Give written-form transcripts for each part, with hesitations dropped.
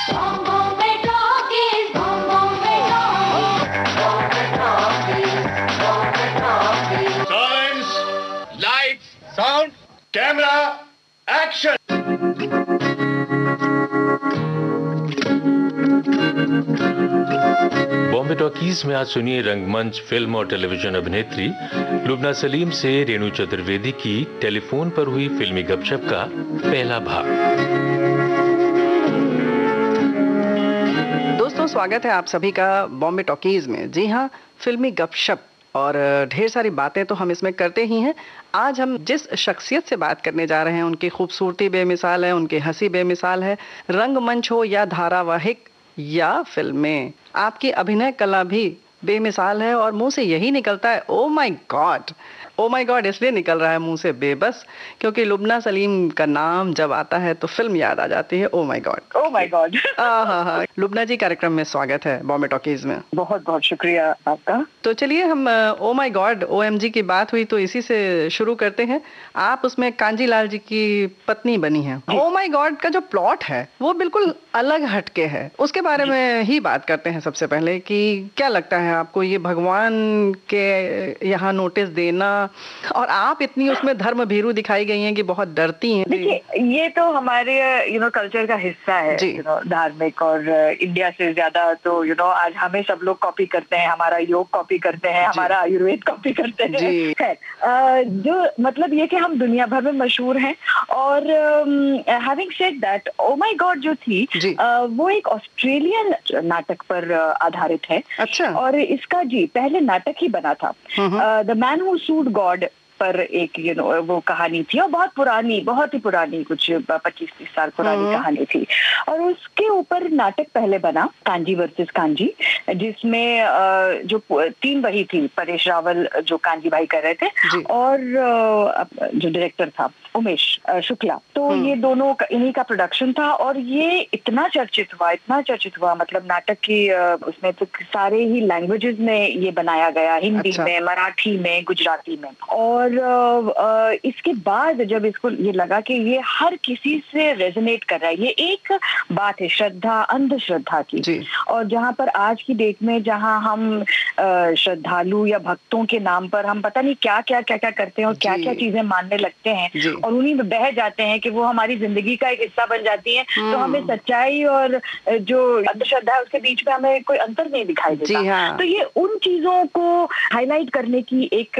Sound camera action. Bombay talkies में आज सुनिए रंगमंच, फिल्म और टेलीविजन अभिनेत्री लुबना सलीम से रेणु चतुर्वेदी की टेलीफोन पर हुई फिल्मी गपशप का पहला भाग। दोस्तों, स्वागत है आप सभी का बॉम्बे टॉकीज में। जी हाँ, फिल्मी गपशप और ढेर सारी बातें तो हम इसमें करते ही हैं। आज हम जिस शख्सियत से बात करने जा रहे हैं, उनकी खूबसूरती बेमिसाल है, उनकी हंसी बेमिसाल है। रंगमंच हो या धारावाहिक या फिल्में, आपकी अभिनय कला भी बेमिसाल है और मुंह से यही निकलता है oh my God. Oh my God इसलिए निकल रहा है मुंह से बेबस क्योंकि लुबना सलीम का नाम जब आता है तो फिल्म याद आ जाती है। Oh my God, oh my God. हाँ। लुबना जी, कार्यक्रम में स्वागत है बॉम्बे टॉकीज में। बहुत बहुत शुक्रिया आपका। तो चलिए हम ओ माय गॉड OMG की बात हुई तो इसी से शुरू करते हैं। आप उसमें कांजी लाल जी की पत्नी बनी हैं। ओ माय गॉड का जो प्लॉट है वो बिल्कुल अलग हटके है, उसके बारे में ही बात करते हैं सबसे पहले कि क्या लगता है आपको ये भगवान के यहाँ नोटिस देना, और आप इतनी उसमें धर्म भीरू दिखाई गई हैं कि बहुत डरती हैं। देखिए, ये तो हमारे कल्चर का हिस्सा है, धार्मिक, और इंडिया से ज्यादा तो आज हमें सब लोग कॉपी करते हैं, हमारा योग कॉपी करते हैं, हमारा आयुर्वेद कॉपी करते हैं। जो मतलब ये कि हम दुनिया भर में मशहूर हैं। और having said that, oh my God जो थी वो एक ऑस्ट्रेलियन नाटक पर आधारित है। अच्छा। और इसका पहले नाटक ही बना था, the man who sued God पर एक वो कहानी थी, और बहुत ही पुरानी, कुछ 25-30 साल पुरानी कहानी थी। और उसके ऊपर नाटक पहले बना, कांजी वर्सेस कांजी, जिसमें जो 3 वही थी, परेश रावल जो कांजी भाई कर रहे थे, और जो डायरेक्टर था उमेश शुक्ला। तो ये दोनों इन्हीं का प्रोडक्शन था, और ये इतना चर्चित हुआ, मतलब नाटक की उसमें तो सारे ही लैंग्वेजेस में ये बनाया गया, हिंदी में, मराठी में, गुजराती में। और इसके बाद जब इसको ये लगा कि ये हर किसी से रेजोनेट कर रहा है, ये एक बात है श्रद्धा, अंधश्रद्धा की, और जहाँ पर आज की डेट में जहाँ हम श्रद्धालु या भक्तों के नाम पर हम पता नहीं क्या क्या करते हैं और क्या क्या चीजें मानने लगते हैं और उन्हीं में बह जाते हैं कि वो हमारी जिंदगी का एक हिस्सा बन जाती है। तो हमें सच्चाई और जो अंधश्रद्धा है उसके बीच में हमें कोई अंतर नहीं दिखाई देता। तो ये उन चीजों को हाईलाइट करने की एक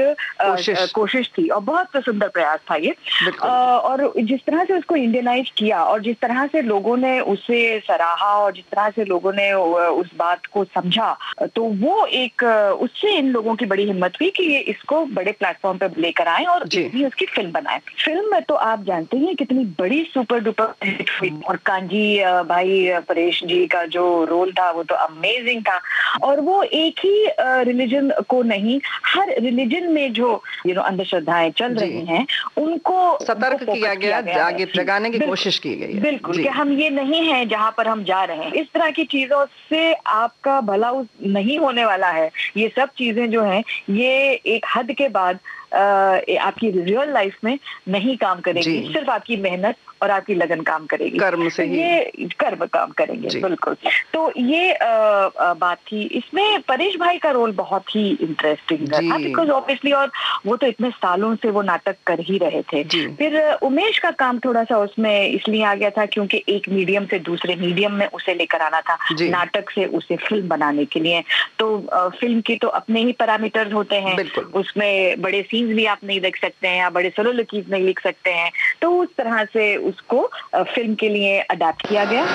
कोशिश थी, और बहुत सुंदर प्रयास था ये। और जिस तरह से उसको इंडियनाइज किया, और जिस तरह से लोगों ने उसे सराहा, और जिस तरह से लोगों ने उस बात को समझा, तो वो एक उससे इन लोगों की बड़ी हिम्मत हुई कि ये इसको बड़े प्लेटफॉर्म पे लेकर आए और इतनी उसकी फिल्म बनाए। फिल्म में तो आप जानते हैं कितनी बड़ी सुपर डुपर हिट हुई, और कांजी भाई परेश जी का जो रोल था वो तो अमेजिंग था। और वो एक ही रिलीजन को नहीं, हर रिलीजन में जो अंधश्रद्धाएं चल रही हैं उनको सतर्क किया गया, आगे जगाने की कोशिश की गई है। बिल्कुल, कि हम ये नहीं है जहाँ पर हम जा रहे हैं। इस तरह की चीजों से आपका भला नहीं होने वाला है। ये सब चीजें जो हैं ये एक हद के बाद आपकी रियल लाइफ में नहीं काम करेगी, सिर्फ आपकी मेहनत और आपकी लगन काम करेगी, कर्म से ये कर्म काम करेंगे। बिल्कुल। तो ये बात थी। इसमें परेश भाई का रोल बहुत ही इंटरेस्टिंग था, बिकॉज ऑब्वियसली, और वो तो इतने सालों से वो नाटक कर ही रहे थे। फिर उमेश का काम थोड़ा सा उसमें इसलिए आ गया था क्योंकि एक मीडियम से दूसरे मीडियम में उसे लेकर आना था, नाटक से उसे फिल्म बनाने के लिए। तो फिल्म के तो अपने ही पैरामीटर्स होते हैं, उसमें बड़े सीन्स भी आप नहीं देख सकते हैं, या बड़े सोलोलॉकीज नहीं लिख सकते हैं। तो उस तरह से उसको फिल्म के लिए अडैप्ट किया गया।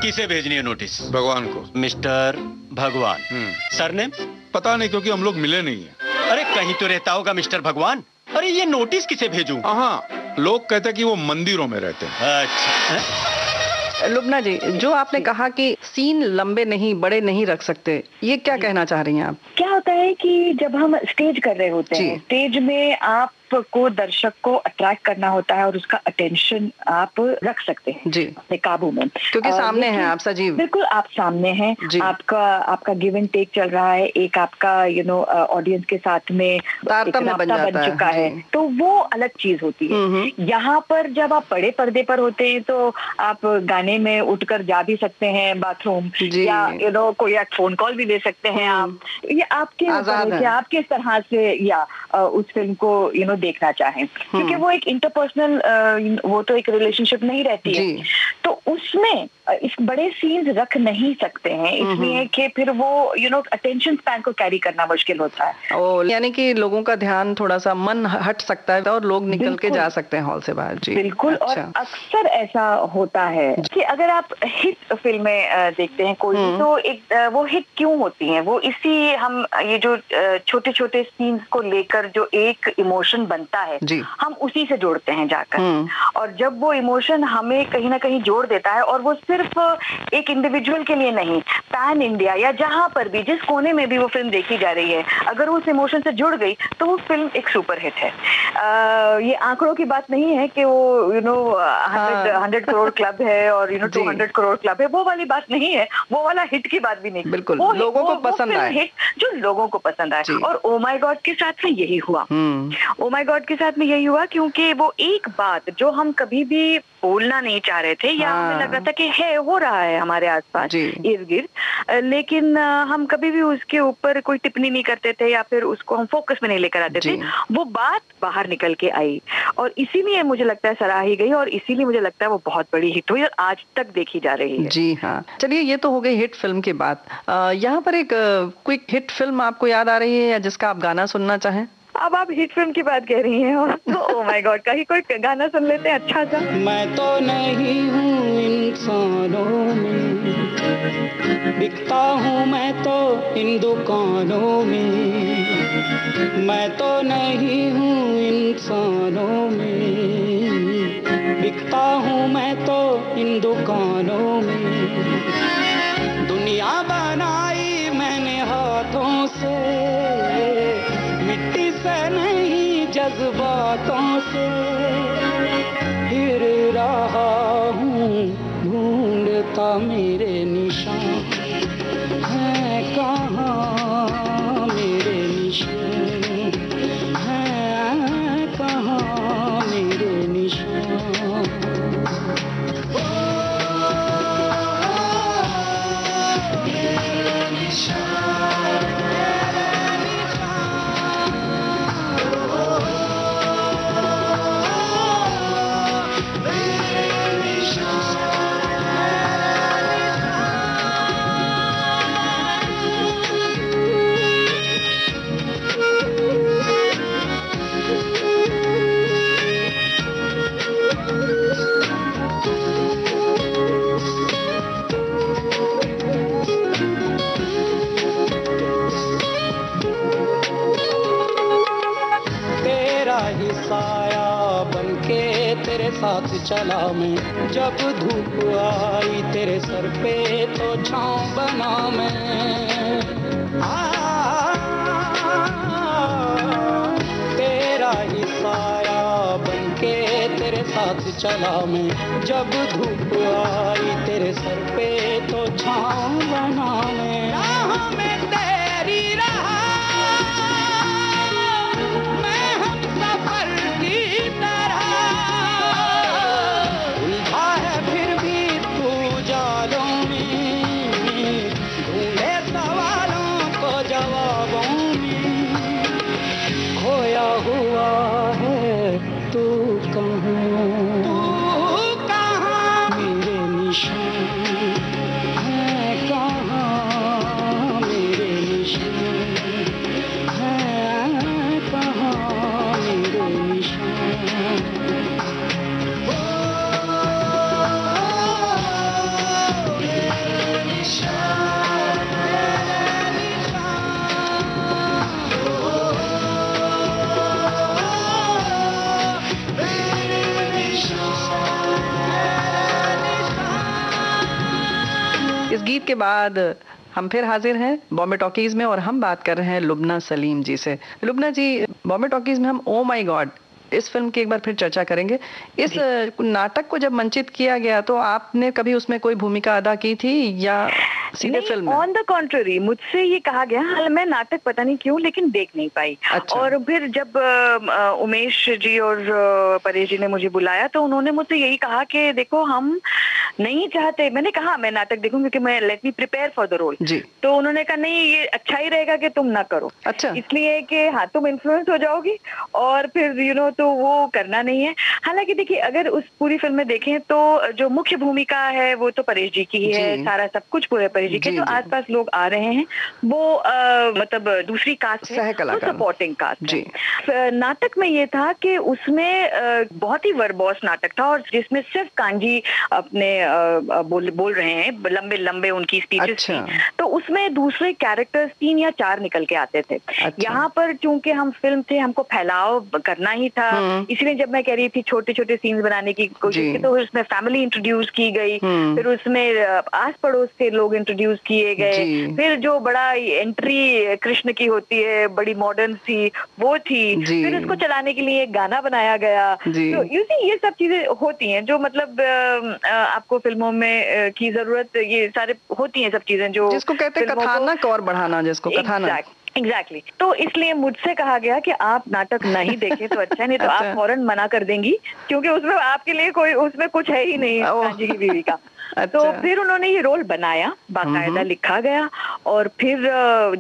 किसे भेजनी है नोटिस? भगवान को। मिस्टर भगवान। सरनेम पता नहीं, क्योंकि हम लोग मिले नहीं है। अरे कहीं तो रहता होगा मिस्टर भगवान। अरे ये नोटिस किसे भेजूं? हाँ, लोग कहते हैं कि वो मंदिरों में रहते हैं। अच्छा। लुबना जी, जो आपने कहा कि सीन लंबे नहीं, बड़े नहीं रख सकते, ये क्या कहना चाह रही हैं आप? क्या होता है कि जब हम स्टेज कर रहे होते हैं, स्टेज में आप आपको दर्शक को अट्रैक्ट करना होता है और उसका अटेंशन आप रख सकते हैं जी अपने काबू में, क्योंकि सामने हैं आप सजीव। बिल्कुल आप सामने हैं, आपका गिव एंड टेक चल रहा है, एक आपका ऑडियंस के साथ में तारतम्य बन चुका है, तो वो अलग चीज होती है। यहाँ पर जब आप बड़े पर्दे पर होते हैं तो आप गाने में उठकर जा भी सकते हैं बाथरूम, या कोई एक फोन कॉल भी ले सकते हैं आप, ये आपके ऊपर है कि आप किस तरह से या उस फिल्म को देखना चाहें, क्योंकि वो एक इंटरपर्सनल वो तो एक रिलेशनशिप नहीं रहती है, तो उसमें इस बड़े सीन्स रख नहीं सकते हैं, इसलिए कि फिर वो अटेंशन स्पैन को कैरी करना मुश्किल होता है। यानी कि लोगों का ध्यान थोड़ा सा मन हट सकता है और लोग निकल के जा सकते हैं हॉल से बाहर। जी बिल्कुल। अच्छा। और अक्सर ऐसा होता है कि अगर आप हिट फिल्में देखते हैं कोई, तो एक वो हिट क्यों होती हैं, वो इसी हम ये जो छोटे छोटे सीन्स को लेकर जो एक इमोशन बनता है हम उसी से जोड़ते हैं जाकर, और जब वो इमोशन हमें कहीं ना कहीं जोड़ देता है, और वो सिर्फ एक इंडिविजुअल के लिए नहीं, पैन इंडिया या जहां पर भी जिस कोने में भी वो फिल्म देखी जा रही है, अगर उस इमोशन से जुड़ गई तो वो फिल्म एक सुपर हिट है। ये आंकड़ों की बात नहीं है कि वो 100 करोड़ क्लब है और 200 करोड़ क्लब है, वो वाली बात नहीं है, वो वाला हिट की बात भी नहीं। बिल्कुल लोगों को पसंद आए, हिट जो लोगों को पसंद आए। और ओ माय गॉड के साथ में यही हुआ, ओ माय गॉड के साथ में यही हुआ, क्योंकि वो एक बात जो हम कभी भी बोलना नहीं चाह रहे थे, या हमें लग रहा था कि हो रहा है हमारे आसपास इर्द गिर्द, लेकिन हम कभी भी उसके ऊपर कोई टिप्पणी नहीं करते थे या फिर उसको हम फोकस में नहीं लेकर आते थे, वो बात बाहर निकल के आई और इसीलिए मुझे लगता है सराही गई, और इसीलिए मुझे लगता है वो बहुत बड़ी हिट हुई और आज तक देखी जा रही है। जी हाँ, चलिए ये तो हो गई हिट फिल्म की बात। यहाँ पर एक क्विक हिट फिल्म आपको याद आ रही है या जिसका आप गाना सुनना चाहें? अब आप हिट फिल्म की बात कह रही हैं तो ओ माय गॉड का ही कोई गाना सुन लेते हैं अच्छा सा। मैं तो नहीं हूँ इंसानों में, बिकता हूँ मैं तो इन दुकानों में, मैं तो नहीं हूँ इंसानों में, बिकता हूँ मैं तो इन दुकानों में। दुनिया बनाई मैंने हाथों से, मिट्टी से नहीं जज्बातों से, फिर रहा हूँ ढूंढता मेरे निशान है कहाँ, मेरे निशान है कहाँ, मेरे निशान। साथ चला मैं, जब धूप आई तेरे सर पे तो छाँव बना मैं। तेरा ही साया बनके तेरे साथ चला मैं, जब धूप आई तेरे सर पे तो छाँव बना मैं। राह में तेरी रहा मैं हम सफर की तरह, गीत के बाद हम फिर हाजिर हैं बॉम्बे टॉकीज में और हम बात कर रहे हैं लुबना सलीम जी से। लुबना जी, बॉम्बे टॉकीज में हम ओ माय गॉड इस फिल्म की एक बार फिर चर्चा करेंगे। इस नाटक को जब मंचित किया गया तो आपने कभी उसमें कोई भूमिका अदा की थी या सीधे फिल्म में? ऑन द कॉन्ट्ररी, मुझसे ये कहा गया, हाल मैं नाटक पता नहीं क्यों लेकिन देख नहीं पाई। अच्छा। और फिर जब उमेश जी और परेश जी ने मुझे बुलाया तो उन्होंने मुझसे यही कहा कि देखो हम नहीं चाहते, मैंने कहा मैं नाटक देखूं क्योंकि मैं let me prepare for the role. तो उन्होंने कहा नहीं ये अच्छा ही रहेगा कि तुम ना करो। अच्छा। इसलिए कि हाँ तुम इन्फ्लुएंस हो जाओगी और फिर तो वो करना नहीं है। हालांकि देखिए अगर उस पूरी फिल्म में देखें तो जो मुख्य भूमिका है वो तो परेश जी की ही है, सारा सब कुछ पूरे परेश जी के। जो आसपास लोग आ रहे हैं वो मतलब दूसरी कास्ट है, वो सपोर्टिंग कास्ट है। नाटक में ये था कि उसमें बहुत ही वर्बोस नाटक था और जिसमें सिर्फ कांजी अपने बोल रहे हैं, लंबे लंबे उनकी स्पीचेस थी। तो उसमें दूसरे कैरेक्टर्स 3 या 4 निकल के आते थे। यहाँ पर चूंकि हम फिल्म थे, हमको फैलाव करना ही था, इसलिए जब मैं कह रही थी छोटे छोटे सीन्स बनाने की कोशिश की तो उसमें फैमिली इंट्रोड्यूस की गई, फिर उसमें आस पड़ोस के लोग इंट्रोड्यूस किए गए, फिर जो बड़ा एंट्री कृष्ण की होती है बड़ी मॉडर्न सी वो थी, फिर उसको चलाने के लिए एक गाना बनाया गया। तो यू सी ये सब चीजें होती हैं जो मतलब आपको फिल्मों में की जरूरत, ये सारे होती हैं सब चीजें जो जिसको कहते हैं कथानक और बढ़ाना, जिसको कथानक एग्जैक्टली। तो इसलिए मुझसे कहा गया कि आप नाटक नहीं देखें तो अच्छा, नहीं तो आप फौरन मना कर देंगी क्योंकि उसमें आपके लिए कोई उसमें कुछ है ही नहीं कांजी की बीवी का। तो फिर उन्होंने ये रोल बनाया, बाकायदा लिखा गया और फिर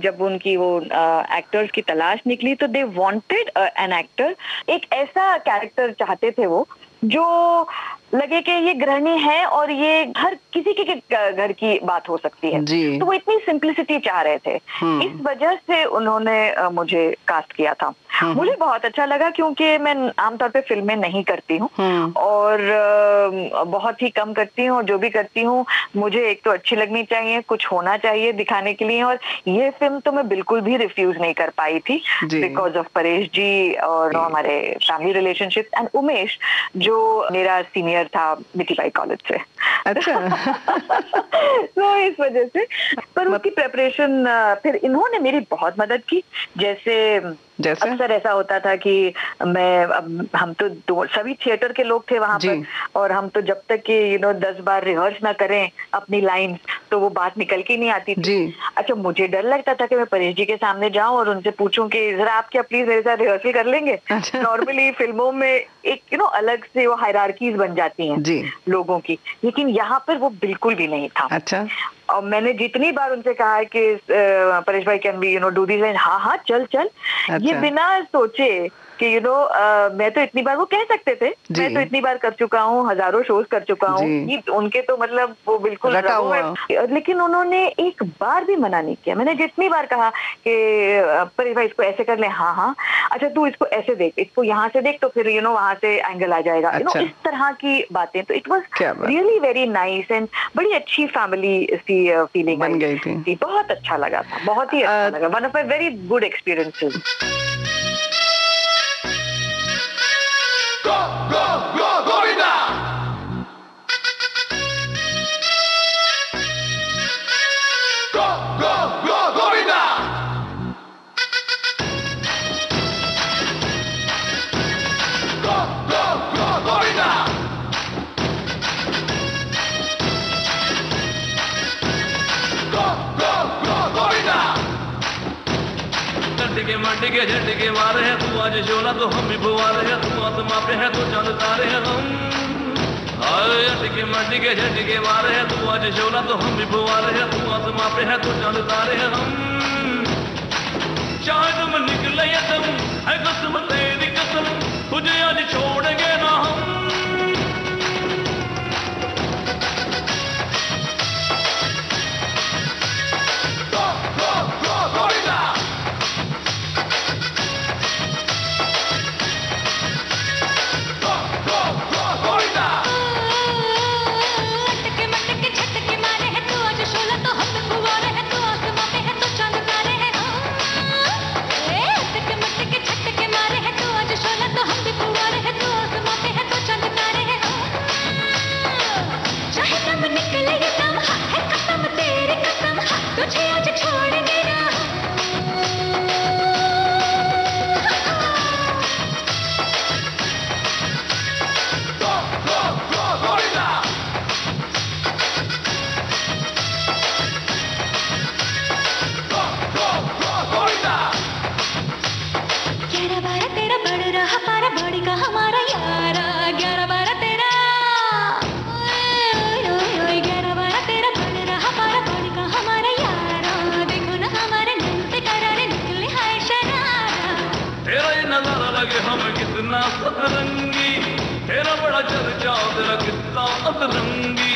जब उनकी वो एक्टर्स की तलाश निकली तो दे वांटेड एन एक्टर, एक ऐसा कैरेक्टर चाहते थे वो जो लगे कि ये गृहिणी है और ये हर किसी के घर की बात हो सकती है। तो वो इतनी सिंप्लिसिटी चाह रहे थे, इस वजह से उन्होंने मुझे कास्ट किया था। मुझे बहुत अच्छा लगा क्योंकि मैं आमतौर पे फिल्में नहीं करती हूँ और बहुत ही कम करती हूँ, और जो भी करती हूँ मुझे एक तो अच्छी लगनी चाहिए, कुछ होना चाहिए दिखाने के लिए, और ये फिल्म तो मैं बिल्कुल भी रिफ्यूज नहीं कर पाई थी बिकॉज ऑफ परेश जी और हमारे फैमिली रिलेशनशिप एंड उमेश जो मेरा सीनियर था मिठीबाई कॉलेज से। अच्छा। तो इस वजह से पर उसकी प्रेपरेशन फिर इन्होंने मेरी बहुत मदद की। जैसे अक्सर ऐसा होता था कि हम तो सभी थिएटर के लोग थे वहां पर, और हम तो जब तक कि 10 बार रिहर्स ना करें अपनी लाइन तो वो बात निकल के नहीं आती थी। अच्छा, मुझे डर लगता था कि मैं परेश जी के सामने जाऊं और उनसे पूछूं कि जरा आप क्या प्लीज मेरे साथ रिहर्सल कर लेंगे। नॉर्मली फिल्मों में एक अलग से वो हायरार्कीज बन जाती हैं लोगों की, लेकिन यहाँ पर वो बिल्कुल भी नहीं था। अच्छा। और मैंने जितनी बार उनसे कहा है कि परेश भाई कैन बी डू दिस, हाँ चल। ये बिना सोचे कि मैं तो इतनी बार, वो कह सकते थे मैं तो इतनी बार कर चुका हूँ, हजारों शोज कर चुका हूँ, उनके तो मतलब वो बिल्कुल रटा हुआ है। लेकिन उन्होंने एक बार भी मना नहीं किया। मैंने जितनी बार कहा कि परेश भाई इसको ऐसे कर ले, हाँ अच्छा तू इसको ऐसे देख, इसको यहाँ से देख, तो फिर वहां से एंगल आ जाएगा। इस तरह की बातें। तो it was really very nice and बड़ी अच्छी फैमिली सी फीलिंग बन गई थी। बहुत अच्छा लगा था, बहुत ही अच्छा लगा। One of my very good experiences. के झटके मारे हैं, तू आज शोला तो हम भी फुवारे हैं, तू आसमां पे है तो चांद तारे हैं हम। के झटके मारे हैं, तू आज शोला तो हम भी फुवारे हैं, तू आसमां पे है तो चांद तारे हैं हम। चाहे तुम निकले या तुम है कसम तेरी कसम, तुझे आज छोड़ेंगे ना हम। तो हम भी फुवारे हैं, तो आसमां पे है तो चांद तारे जा तेरा किस्सा अतरंगी।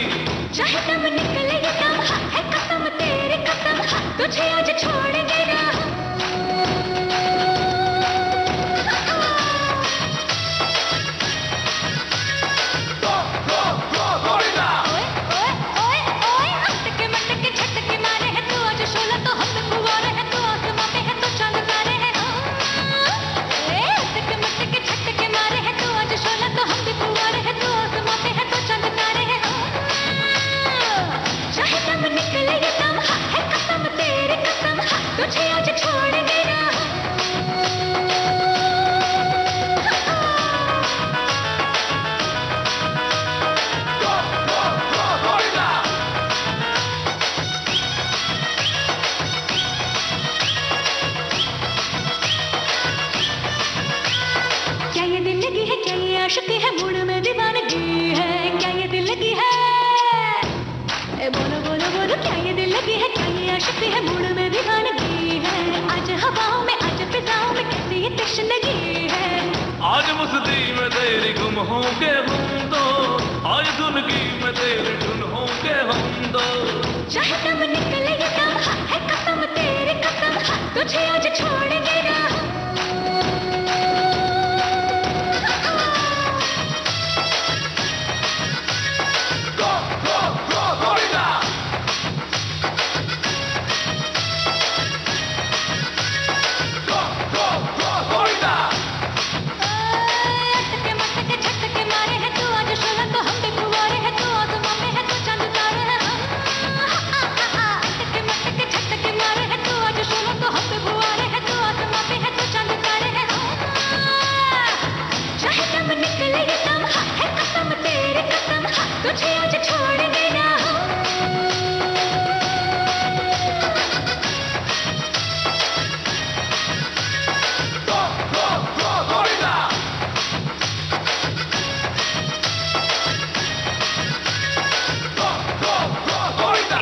चाहे दम निकले ये दम, है कसम तेरी कसम, तुझे आज छोड़ेंगे ना। तुझे आज छोड़ेंगे ना। क्या ये दिल लगी है, क्या ये आशिकी है, मूड में दीवानगी है, क्या ये दिल लगी है, बोलो बोलो बोलो, क्या ये दिल लगी है, क्या ये आशिकी है, मूड में दीवानगी है, आज हवाओं में, आज फिजाओं में कैसी ये तशनगी है। आज मस्ती में तेरी गुम हो के हम दो, आज धुनगी में तेरी धुन हो के हम दो। चाहे दम निकले ये दम, है कसम तेरी कसम, तुझे आज छोड़ेंगे ना। तुझे आज छोड़ेंगे ना।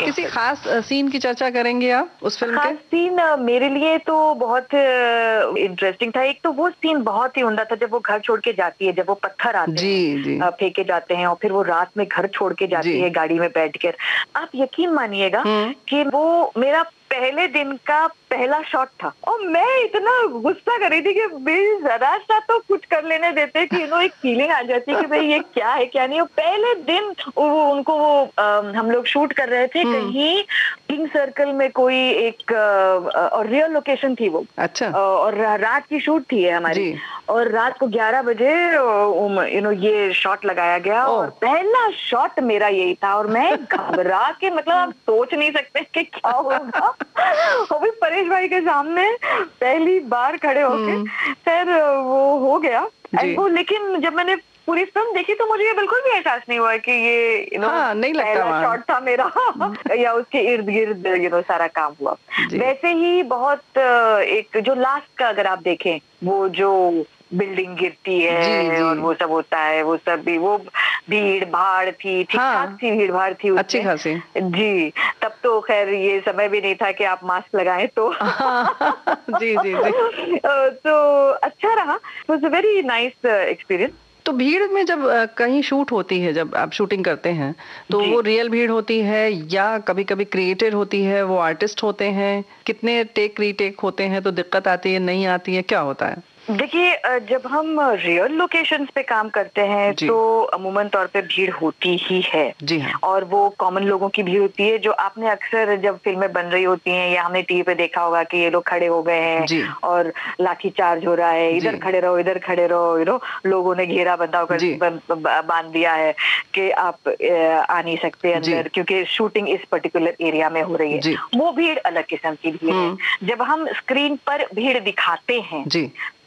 किसी खास सीन की चर्चा करेंगे आप उस फिल्म के? खास सीन मेरे लिए तो बहुत इंटरेस्टिंग था। एक तो वो सीन बहुत ही उम्दा था जब वो घर छोड़ के जाती है, जब वो पत्थर आते हैं फेंके जाते हैं और फिर वो रात में घर छोड़ के जाती है गाड़ी में बैठकर। आप यकीन मानिएगा कि वो मेरा पहले दिन का पहला शॉट था और मैं इतना गुस्सा कर रही थी कि भाई जरा सा तो कुछ कर लेने देते कि एक फीलिंग आ जाती कि भाई ये क्या है क्या नहीं। पहले दिन उनको हम लोग शूट कर रहे थे कहीं किंग सर्कल में, कोई एक और रियल लोकेशन थी वो। अच्छा। और रात की शूट थी हमारी और रात को 11 बजे ये शॉट लगाया गया और पहला शॉट मेरा यही था और मैं घबरा के मतलब आप सोच नहीं सकते कि क्या होगा। वो भी परेश भाई के सामने पहली बार खड़े होके फिर वो हो गया वो। लेकिन जब मैंने पूरी फिल्म देखी तो मुझे ये बिल्कुल भी एहसास नहीं हुआ कि ये नहीं लगता पहला शॉट था मेरा या उसके इर्द गिर्द सारा काम हुआ। वैसे ही बहुत एक जो लास्ट का अगर आप देखें वो जो बिल्डिंग गिरती है और वो सब होता है, वो सब भी वो भीड़ भाड़ थी, ठीक ठाक सी भीड़ भाड़ थी अच्छी खासी। जी, तब तो खैर ये समय भी नहीं था कि आप मास्क लगाएं तो जी जी जी तो अच्छा रहा। It was a very nice experience. तो भीड़ में जब कहीं शूट होती है, जब आप शूटिंग करते हैं तो वो रियल भीड़ होती है या कभी कभी क्रिएटेड होती है, वो आर्टिस्ट होते हैं, कितने टेक रीटेक होते हैं तो दिक्कत आती है नहीं आती है, क्या होता है? देखिए जब हम रियल लोकेशंस पे काम करते हैं तो अमूमन तौर पे भीड़ होती ही है। जी हाँ। और वो कॉमन लोगों की भीड़ होती है जो आपने अक्सर जब फिल्में बन रही होती हैं या हमने टीवी पे देखा होगा कि ये लोग खड़े हो गए हैं और लाठी चार्ज हो रहा है, इधर खड़े रहो इधर खड़े रहो, लोगों ने घेरा बंधा होकर बांध दिया है कि आप आ नहीं सकते अंदर क्योंकि शूटिंग इस पर्टिकुलर एरिया में हो रही है। वो भीड़ अलग किस्म की भीड़ है। जब हम स्क्रीन पर भीड़ दिखाते हैं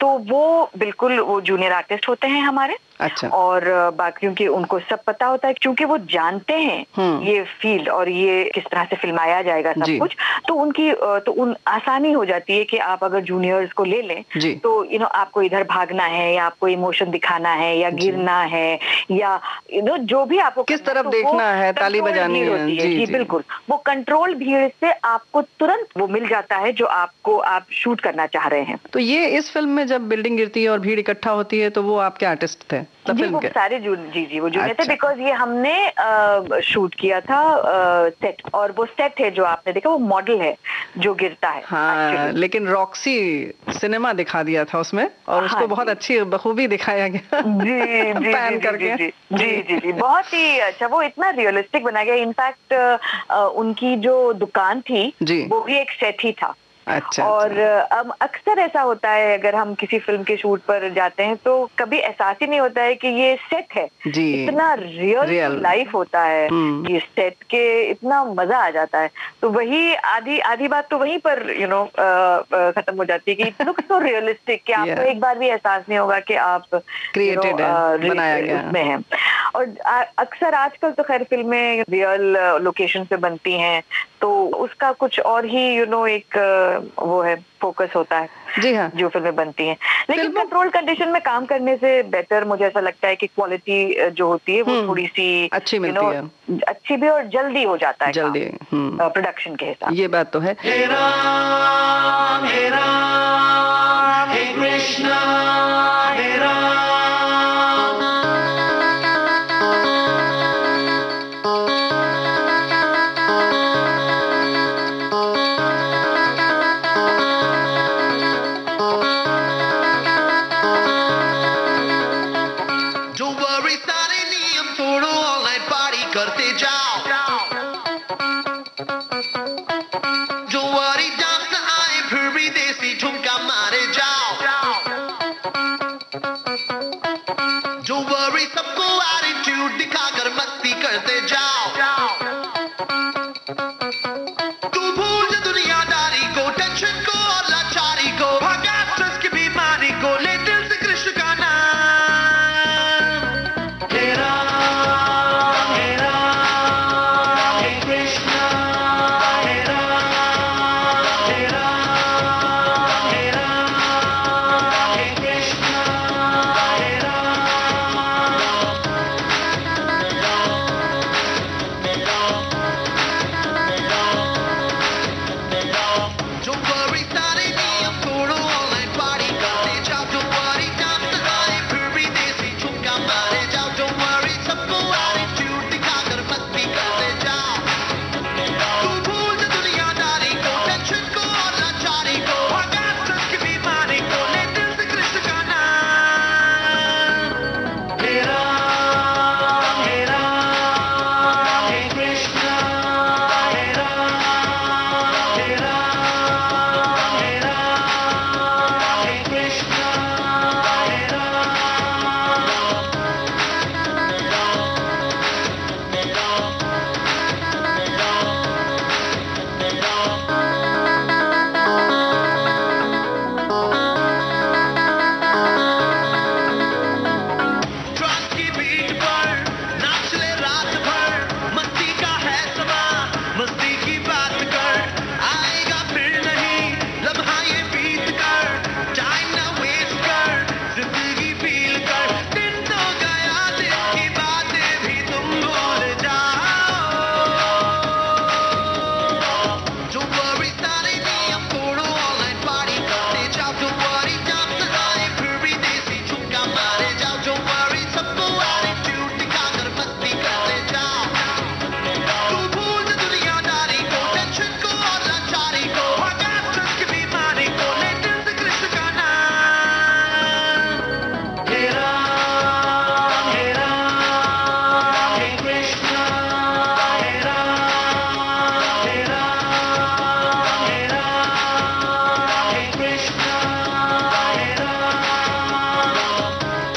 तो वो बिल्कुल वो जूनियर आर्टिस्ट होते हैं हमारे। अच्छा। और बाकियों की उनको सब पता होता है क्योंकि वो जानते हैं ये फील्ड और ये किस तरह से फिल्माया जाएगा सब कुछ, तो उनकी तो आसानी हो जाती है कि आप अगर जूनियर्स को ले लें तो आपको इधर भागना है या आपको इमोशन दिखाना है या गिरना है या जो भी आपको किस तरफ देखना है, ताली बजानी है। जी बिल्कुल, वो कंट्रोल भीड़ से आपको तुरंत वो मिल जाता है जो आप शूट करना चाह रहे हैं। तो ये इस फिल्म में जब बिल्डिंग गिरती है और भीड़ इकट्ठा होती है तो वो आपके आर्टिस्ट थे? जी, वो सारे जी वो जूनियर थे, बिकॉज ये हमने शूट किया था सेट, और वो सेट है जो आपने देखा वो मॉडल है जो गिरता है। हाँ, लेकिन रॉक्सी सिनेमा दिखा दिया था उसमें, और उसको बहुत अच्छी बखूबी दिखाया गया। जी पैन करके। जी बहुत ही अच्छा, वो इतना रियलिस्टिक बना गया। इनफैक्ट उनकी जो दुकान थी वो भी एक सेट ही था। अच्छा, और अब अक्सर ऐसा होता है, अगर हम किसी फिल्म के शूट पर जाते हैं तो कभी एहसास ही नहीं होता है कि ये सेट है। इतना रियल लाइफ होता है ये सेट के, इतना मजा आ जाता है। तो वही आधी बात तो वहीं पर खत्म हो जाती है कि इट लुक्स सो रियलिस्टिक कि आपको एक बार भी एहसास नहीं होगा कि आप क्रिएटेड बनाया गया उसमें हैं। और अक्सर आजकल तो खैर फिल्में रियल लोकेशन पे बनती हैं, तो उसका कुछ और ही एक वो है, फोकस होता है। जी हाँ, जो फिल्में बनती हैं। लेकिन कंट्रोल कंडीशन में काम करने से बेटर मुझे ऐसा लगता है कि क्वालिटी जो होती है वो थोड़ी सी अच्छी मिलती है, अच्छी भी, और जल्दी हो जाता है जल्दी प्रोडक्शन के हिसाब। ये बात तो है। हे राम हे राम हे कृष्णा हे राम।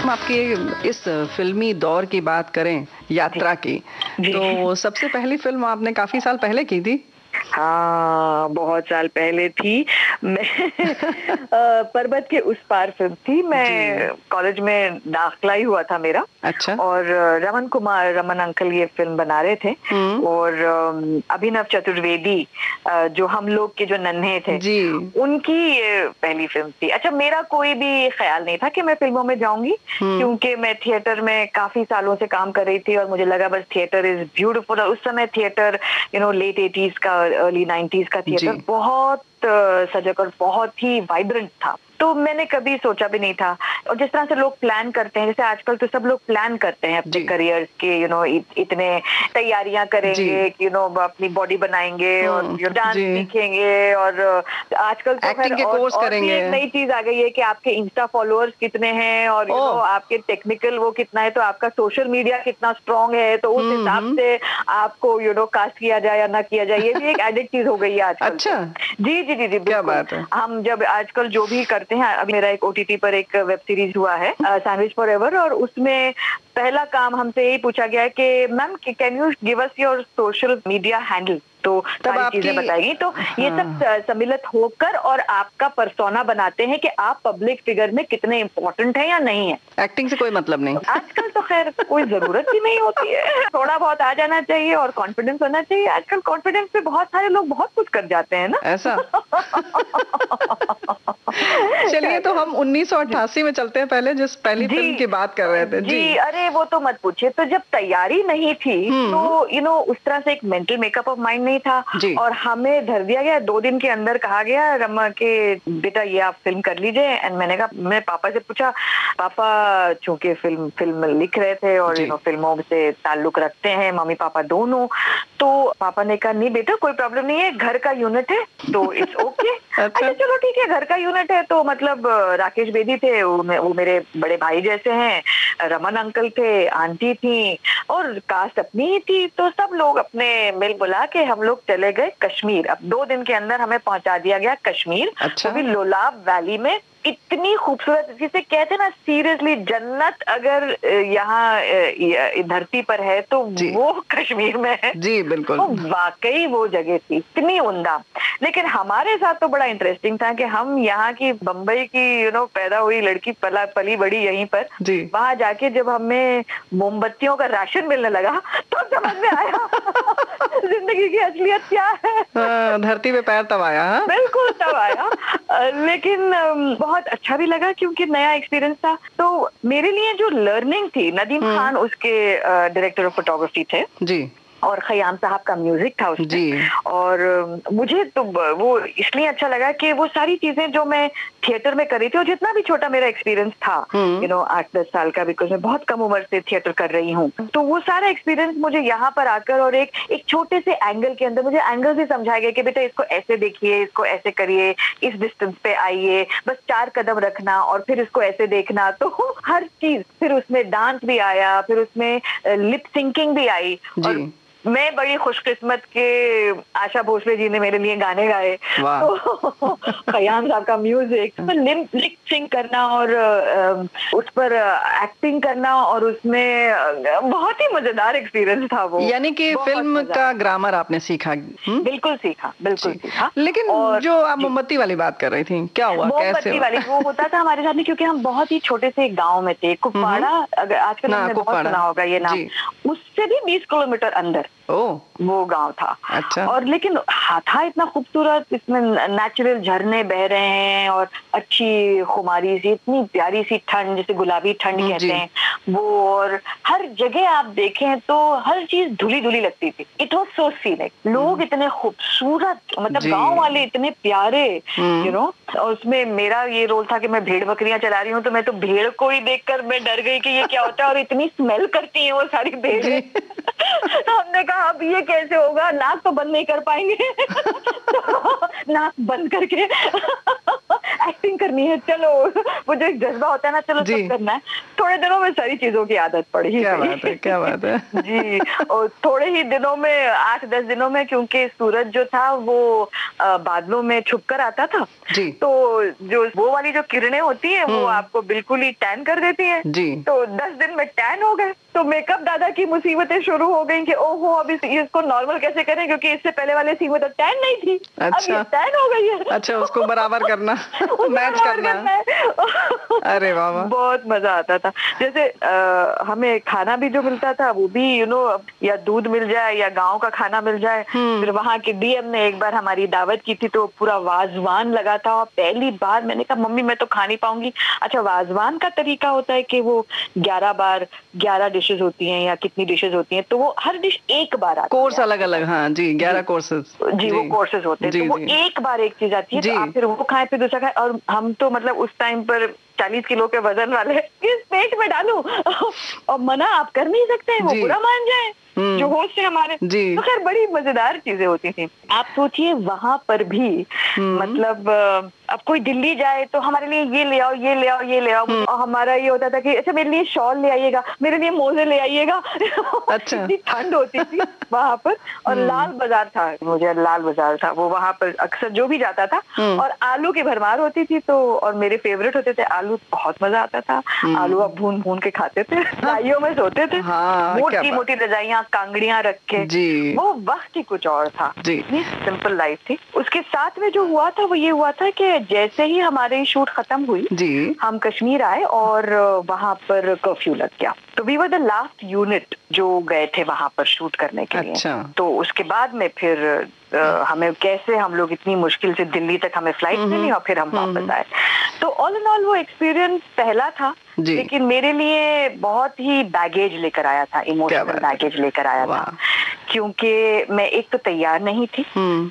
आपकी इस फिल्मी दौर की बात करें, यात्रा की, तो सबसे पहली फिल्म आपने काफी साल पहले की थी। हाँ, बहुत साल पहले थी। मैं पर्वत के उस पार फिल्म थी। मैं कॉलेज में दाखिला ही हुआ था मेरा। अच्छा। और रमन अंकल ये फिल्म बना रहे थे, और अभिनव चतुर्वेदी जो हम लोग के जो नन्हे थे जी, उनकी ये पहली फिल्म थी। अच्छा, मेरा कोई भी ख्याल नहीं था कि मैं फिल्मों में जाऊंगी, क्योंकि मैं थिएटर में काफी सालों से काम कर रही थी और मुझे लगा बस थिएटर इज ब्यूटीफुल। उस समय थिएटर लेट 80s का अर्ली 90s का थिएटर बहुत सजग और बहुत ही वाइब्रेंट था। तो मैंने कभी सोचा भी नहीं था। और जिस तरह से लोग प्लान करते हैं, जैसे आजकल तो सब लोग प्लान करते हैं अपने करियर के, इतने तैयारियां करेंगे, अपनी बॉडी बनाएंगे और डांस सीखेंगे, और आजकल तो एक्टिंग के कोर्स करेंगे। एक नई चीज आ गई है कि आपके इंस्टा फॉलोअर्स कितने हैं और आपके टेक्निकल वो कितना है, तो आपका सोशल मीडिया कितना स्ट्रांग है, तो उस हिसाब से आपको कास्ट किया जाए या ना किया जाए, ये भी एक एडिड चीज हो गई है आजकल। अच्छा, जी, क्या बात है। हम जब आजकल जो भी करते हैं, अभी मेरा एक OTT पर एक वेब सीरीज हुआ है सैंडविच फॉरएवर, और उसमें पहला काम हमसे यही पूछा गया है कि ma'am can you give us your social media handle, तो सारी चीजें बताएगी। तो ये सब सम्मिलित होकर और आपका पर्सोना बनाते हैं कि आप पब्लिक फिगर में कितने इम्पोर्टेंट है या नहीं है। एक्टिंग से कोई मतलब नहीं आजकल तो खैर कोई जरूरत ही नहीं होती है, थोड़ा बहुत आ जाना चाहिए और कॉन्फिडेंस होना चाहिए। आजकल कॉन्फिडेंस पे बहुत सारे लोग बहुत कुछ कर जाते हैं ना, ऐसा। चलिए, तो हम 1988 में चलते हैं, पहले जिस पहली फिल्म की बात कर रहे थे। जी, अरे वो तो मत पूछिए। तो जब तैयारी नहीं थी तो उस तरह से एक मेंटल मेकअप ऑफ माइंड नहीं था, और हमें धर दिया गया 2 दिन के अंदर, कहा गया रमा के बेटा ये आप फिल्म कर लीजिए। एंड मैंने कहा, मैं पापा से पूछा, पापा चूंकि फिल्म लिख रहे थे और फिल्मों से ताल्लुक रखते हैं मम्मी पापा दोनों, तो पापा ने कहा नहीं बेटा कोई प्रॉब्लम नहीं है, घर का यूनिट है तो इट्स ओके। अच्छा चलो ठीक है, घर का यूनिट है तो मतलब राकेश बेदी थे, वो मेरे बड़े भाई जैसे हैं, रमन अंकल थे, आंटी थी, और कास्ट अपनी ही थी, तो सब लोग अपने मिल बुला के हम लोग चले गए कश्मीर। अब 2 दिन के अंदर हमें पहुंचा दिया गया कश्मीर। अच्छा। वो भी लोलाब वैली में, इतनी खूबसूरत, जिसे कहते हैं ना सीरियसली जन्नत अगर यहाँ धरती पर है तो वो कश्मीर में है। जी बिल्कुल, तो वाकई वो जगह थी इतनी उम्दा। लेकिन हमारे साथ तो बड़ा इंटरेस्टिंग था कि हम यहाँ की बम्बई की पैदा हुई लड़की, पली बड़ी यहीं पर, वहां जाके जब हमें मोमबत्तियों का राशन मिलने लगा तो समझ में आया जिंदगी की असलियत क्या है। धरती पे पैर तब आया। बिल्कुल तब आया। लेकिन बहुत अच्छा भी लगा क्योंकि नया एक्सपीरियंस था। तो मेरे लिए जो लर्निंग थी, नदीम खान उसके डायरेक्टर ऑफ फोटोग्राफी थे जी, और खयाम साहब का म्यूजिक था उसमें। और मुझे तो वो इसलिए अच्छा लगा कि वो सारी चीजें जो मैं थिएटर में करी थी, और जितना भी छोटा मेरा एक्सपीरियंस था 8-10 साल का, बिकॉज मैं बहुत कम उम्र से थिएटर कर रही हूँ, तो वो सारा एक्सपीरियंस मुझे यहाँ पर आकर और एक छोटे से एंगल के अंदर मुझे एंगल से समझाया गया कि बेटा इसको ऐसे देखिए, इसको ऐसे करिए, इस डिस्टेंस पे आइए, बस 4 कदम रखना और फिर इसको ऐसे देखना। तो हर चीज, फिर उसमें डांस भी आया, फिर उसमें लिप सिंकिंग भी आई, और मैं बड़ी खुशकिस्मत के आशा भोसले जी ने मेरे लिए गाने गाए, तो खयाम साहब का म्यूजिक, लिप सिंग करना और उस पर एक्टिंग करना, और उसमें बहुत ही मजेदार एक्सपीरियंस था वो। यानी कि फिल्म का ग्रामर आपने सीखा? बिल्कुल सीखा, बिल्कुल सीखा। लेकिन जो आप मोमबत्ती वाली बात कर रही थी, क्या हुआ? मोमबत्ती वाली वो होता था हमारे साथ में, क्योंकि हम बहुत ही छोटे से गाँव में थे, कुपवाड़ा, अगर आजकल हमने बहुत सुना होगा ये नाम, उससे भी 20 किलोमीटर अंदर वो गांव था। अच्छा। और लेकिन था इतना खूबसूरत, इसमें नेचुरल झरने बह रहे हैं और अच्छी खुमारी सी, इतनी प्यारी सी ठंड, जिसे गुलाबी ठंड कहते हैं वो, और हर जगह आप देखें तो हर चीज धुली धुली लगती थी। इट वाज सो सीनिक, लोग इतने खूबसूरत, मतलब गांव वाले इतने प्यारे, और उसमें मेरा ये रोल था कि मैं भेड़ बकरियां चला रही हूँ, तो मैं तो भेड़ को ही देखकर मैं डर गई कि ये क्या होता है, और इतनी स्मेल करती है वो सारी भेड़ें। तो हमने कहा अब ये कैसे होगा, नाक तो बंद नहीं कर पाएंगे। तो नाक बंद करके एक्टिंग करनी है, चलो वो जो एक जज्बा होता है ना, चलो सब करना है। थोड़े दिनों में सारी चीजों की आदत पड़ी। क्या बात है, क्या बात है। जी, और थोड़े ही दिनों में, 8-10 दिनों में, क्योंकि सूरज जो था वो बादलों में छुप कर आता था जी, तो जो वो वाली जो किरणें होती है वो आपको बिल्कुल ही टैन कर देती है जी, तो 10 दिन में टैन हो गए। तो मेकअप दादा की मुसीबतें शुरू हो गई कि ओहो अब इसको नॉर्मल कैसे करें, क्योंकि इससे पहले वाले सीन में तो टैन नहीं थी। अच्छा। अब ये टैन हो गई है। अच्छा, उसको बराबर करना, मैच करना है। अरे वाह, बहुत मजा आता था। था। जैसे हमें खाना भी जो मिलता था वो भी या दूध मिल जाए या गांव का खाना मिल जाए। फिर वहाँ के डीएम ने एक बार हमारी दावत की थी तो पूरा वाजवान लगा था और पहली बार मैंने कहा मम्मी मैं तो खा नहीं पाऊंगी। अच्छा, वाजवान का तरीका होता है कि वो 11 डिशेज होती हैं या कितनी डिशेज होती हैं, तो वो हर डिश एक बार आती है। कोर्स अलग अलग, हाँ जी, 11 कोर्सेज जी, वो कोर्सेज होते हैं, तो वो एक बार एक चीज आती है, तो आप फिर वो खाएं फिर दूसरा खाएं। और हम तो मतलब उस टाइम पर 40 किलो के वजन वाले किस पेट में डालूं और मना आप कर नहीं सकते हैं, वो बुरा मान जाए जो होस्ट है हमारे। तो खैर बड़ी मजेदार चीजें होती थी। आप सोचिए वहां पर भी मतलब अब कोई दिल्ली जाए तो हमारे लिए ये ले आओ, ये ले आओ, ये ले आओ। और हमारा ये होता था कि अच्छा मेरे लिए शॉल ले आइएगा, मेरे लिए मोजे ले आइएगा। अच्छा। इतनी ठंड होती थी वहां पर। और लाल बाजार था, मुझे लाल बाजार था वो, वहां पर अक्सर जो भी जाता था। और आलू की भरमार होती थी, तो और मेरे फेवरेट होते थे आलू, बहुत मजा आता था। आलू अब भून भून के खाते थे, रजाइयों में सोते थे, मोटी मोटी रजाइयाँ, कांगड़ियां रख के। वो वक्त ही कुछ और था, इतनी सिंपल लाइफ थी। उसके साथ में जो हुआ था वो ये हुआ था कि जैसे ही हमारी शूट खत्म हुई, हम कश्मीर आए और वहां पर कर्फ्यू लग गया। तो we were the last unit जो गए थे वहां पर शूट करने के लिए। तो उसके बाद में फिर हमें कैसे, हम लोग इतनी मुश्किल से दिल्ली तक हमें फ्लाइट मिली और फिर हम वापस आए। तो ऑल इन ऑल वो एक्सपीरियंस पहला था, लेकिन मेरे लिए बहुत ही बैगेज लेकर आया था, इमोशनल बैगेज लेकर आया था, क्योंकि मैं एक तो तैयार नहीं थी।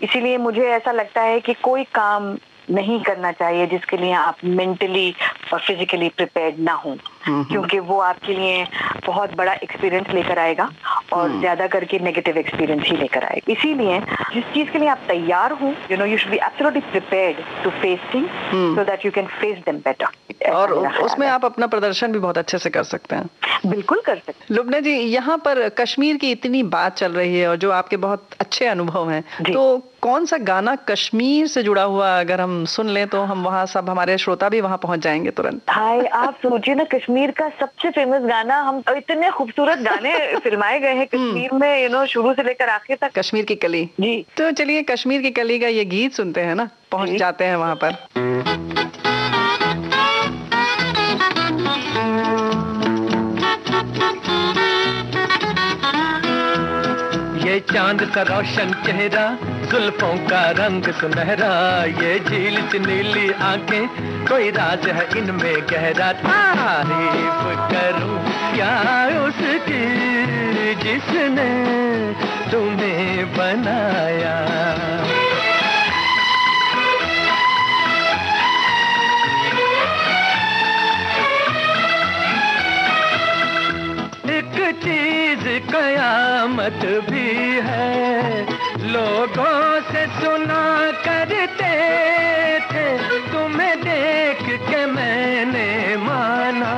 इसीलिए मुझे ऐसा लगता है कि कोई काम नहीं करना चाहिए जिसके लिए आप मेंटली और फिजिकली प्रिपेयर्ड ना हो, क्योंकि वो आपके लिए बहुत बड़ा एक्सपीरियंस लेकर आएगा और ज्यादा करके नेगेटिव एक्सपीरियंस ही लेकर आएगा। इसीलिए जिस चीज के लिए आप तैयार हो, you should be absolutely prepared to face things so that you can face them better. और उसमें आप अपना प्रदर्शन भी बहुत अच्छे से कर सकते हैं। बिल्कुल कर सकते हैं। लुब्ना जी, यहाँ पर कश्मीर की इतनी बात चल रही है और जो आपके बहुत अच्छे अनुभव हैं, तो कौन सा गाना कश्मीर से जुड़ा हुआ अगर हम सुन लें तो हम वहाँ सब, हमारे श्रोता भी वहाँ पहुँच जाएंगे तुरंत। हाय, आप सोचिए ना, कश्मीर का सबसे फेमस गाना, हम इतने खूबसूरत गाने फिल्माए गए हैं कश्मीर में, शुरू से लेकर आखिर तक। कश्मीर की कली जी। तो चलिए कश्मीर की कली का ये गीत सुनते हैं ना, पहुँच जाते हैं वहाँ पर। ये चांद सा रोशन चेहरा, जुल्फों का रंग सुनहरा, ये झील सी नीली आंखें, कोई राज है इनमें गहरा। तारीफ करूं क्या उसकी जिसने तुम्हें बनाया। एक चीज कयामत भी है, लोगों से सुना करते थे, तुम्हें देख के मैंने माना,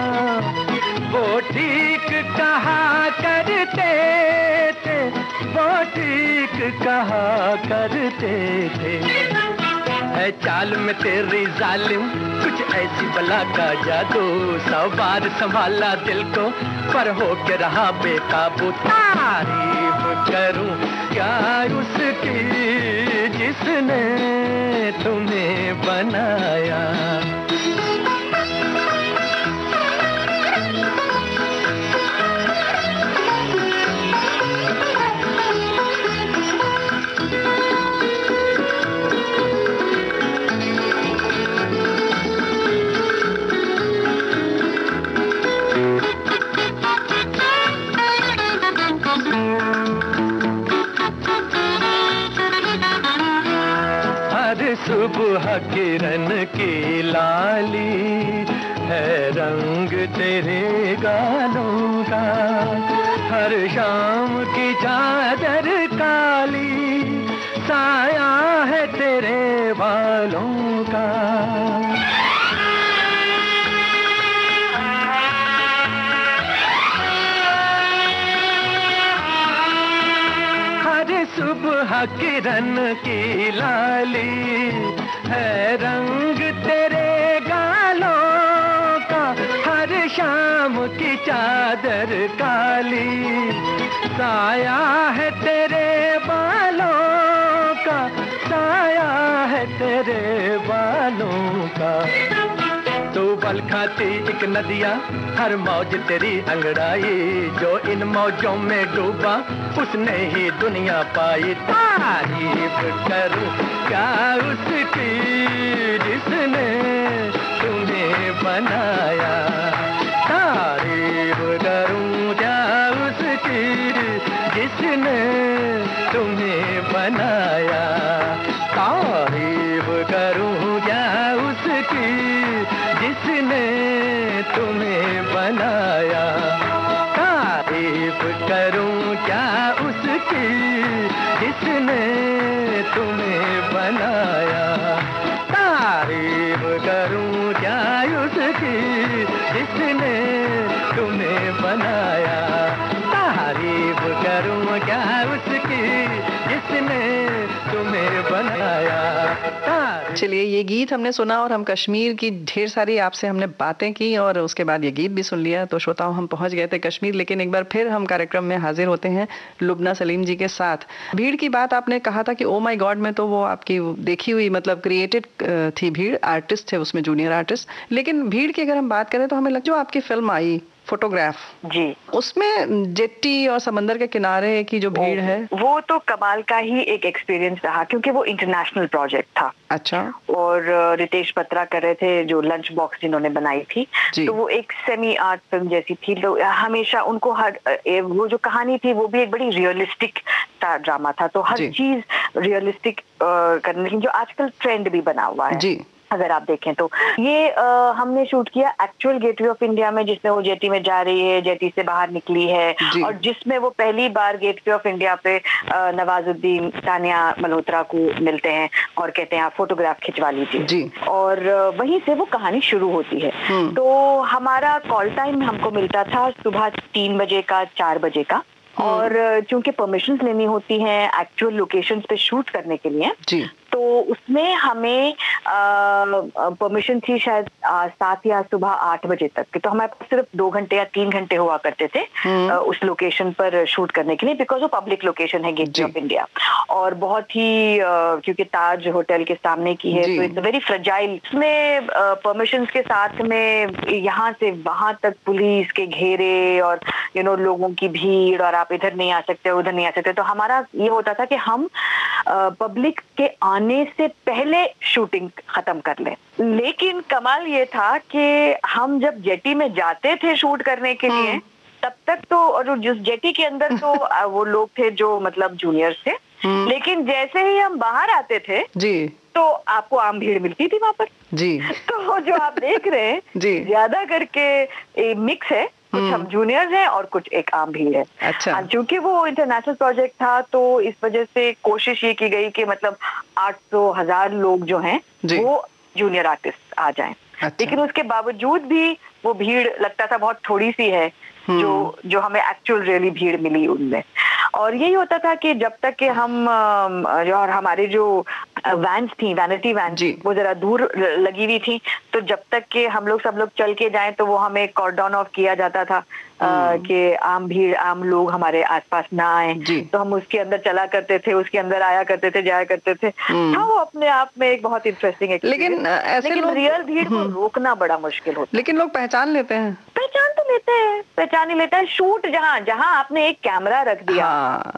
वो ठीक कहा करते थे, वो ठीक कहा करते थे। है चाल में तेरी जालिम कुछ ऐसी बला का जादू, 100 बार संभाला दिल को पर हो के रहा बेकाबू। तारीफ करूं क्या उसकी जिसने तुम्हें बनाया। सुबह किरण की लाली है रंग तेरे गालों का, हर शाम की चादर काली साया है तेरे बालों का। हर सुबह किरण की लाली है रंग तेरे गालों का, हर शाम की चादर काली साया है तेरे बालों का, साया है तेरे बालों का। तू पल खाती एक नदिया, हर मौज तेरी अंगड़ाई, जो इन मौजों में डूबा उसने ही दुनिया पाई। तारीफ करूं क्या उसकी जिसने तुम्हें बनाया, तारीफ करूं क्या उसकी जिसने तुम्हें बनाया, तारीफ करूं क्या उसकी जिसने तुम्हें बनाया, तारीफ करूं क्या उसकी जिसने तुम्हें बनाया, तारीफ करूं क्या उसकी जिसने तुम्हें बनाया, तारीफ करूं क्या उसकी जिसने तुम्हें बनाया। चलिए, ये गीत हमने सुना और हम कश्मीर की ढेर सारी आपसे हमने बातें की और उसके बाद ये गीत भी सुन लिया। तो श्रोताओं, हम पहुंच गए थे कश्मीर, लेकिन एक बार फिर हम कार्यक्रम में हाजिर होते हैं लुबना सलीम जी के साथ। भीड़ की बात आपने कहा था कि ओ माय गॉड में तो वो आपकी देखी हुई, मतलब क्रिएटेड थी भीड़, आर्टिस्ट थे उसमें, जूनियर आर्टिस्ट। लेकिन भीड़ की अगर हम बात करें तो हमें जो आपकी फिल्म आई फोटोग्राफ जी, उसमें जेट्टी और समंदर के किनारे की जो भीड़ है, वो तो कमाल का ही एक एक्सपीरियंस रहा, क्योंकि वो इंटरनेशनल प्रोजेक्ट था। अच्छा। और रितेश बत्रा कर रहे थे जो लंच बॉक्स जिन्होंने बनाई थी, तो वो एक सेमी आर्ट फिल्म जैसी थी। लोग हमेशा उनको वो जो कहानी थी वो भी एक बड़ी रियलिस्टिक ड्रामा था, तो हर चीज रियलिस्टिक करने की, जो आजकल ट्रेंड भी बना हुआ है जी। अगर आप देखें तो ये हमने शूट किया एक्चुअल गेटवे ऑफ इंडिया में, जिसमें वो जेटी में जा रही है, जेटी से बाहर निकली है, और जिसमें वो पहली बार गेटवे ऑफ इंडिया पे नवाजुद्दीन तानिया मल्होत्रा को मिलते हैं और कहते हैं आप फोटोग्राफ खिंचवा लीजिए, और वहीं से वो कहानी शुरू होती है। तो हमारा कॉल टाइम हमको मिलता था सुबह 3 बजे का, 4 बजे का, और चूंकि परमिशंस लेनी होती हैं एक्चुअल लोकेशंस पे शूट करने के लिए, तो उसमें हमें परमिशन थी शायद 7 या सुबह 8 बजे तक की। तो हमारे पास सिर्फ 2 घंटे या 3 घंटे हुआ करते थे उस लोकेशन पर शूट करने के लिए, बिकॉज वो पब्लिक लोकेशन है गेटवे ऑफ इंडिया, और बहुत ही क्योंकि ताज होटल के सामने की है, तो इट्स वेरी फ्रेजाइल। इसमें परमिशंस के साथ में यहाँ से वहां तक पुलिस के घेरे और लोगों की भीड़, और आप इधर नहीं आ सकते, उधर नहीं आ सकते। तो हमारा ये होता था कि हम पब्लिक के आने से पहले शूटिंग खत्म कर लें। लेकिन कमाल ये था कि हम जब जेटी में जाते थे शूट करने के लिए, तब तक तो, और जिस जेटी के अंदर तो वो लोग थे जो मतलब जूनियर्स थे, लेकिन जैसे ही हम बाहर आते थे जी, तो आपको आम भीड़ मिलती थी वहां पर जी। तो जो आप देख रहे हैं ज्यादा करके मिक्स है, कुछ हम जूनियर्स हैं और कुछ एक आम भीड़ है। अच्छा। क्योंकि वो इंटरनेशनल प्रोजेक्ट था, तो इस वजह से कोशिश ये की गई कि मतलब 800,000 लोग जो हैं वो जूनियर आर्टिस्ट आ जाएं। अच्छा। लेकिन उसके बावजूद भी वो भीड़ लगता था बहुत थोड़ी सी है, जो हमें एक्चुअल रियली भीड़ मिली उनमें। और यही होता था कि जब तक कि हम और हमारे जो वैन्स थी, वैनिटी वैन, वो जरा दूर लगी हुई थी, तो जब तक कि हम लोग सब लोग चल के जाएं तो वो हमें कॉर्डन ऑफ किया जाता था कि आम भीड़, आम लोग हमारे आसपास ना आए। तो हम उसके अंदर चला करते थे, उसके अंदर आया करते थे, जाया करते थे। हाँ, वो अपने आप में एक बहुत इंटरेस्टिंग एक्सपीरियंस। लेकिन ऐसे लोग रियल भीड़ को रोकना बड़ा मुश्किल होता है। लेकिन लोग पहचान लेते हैं, पहचान तो लेते हैं, पहचान ही लेता है। शूट जहाँ आपने एक कैमरा रख दिया,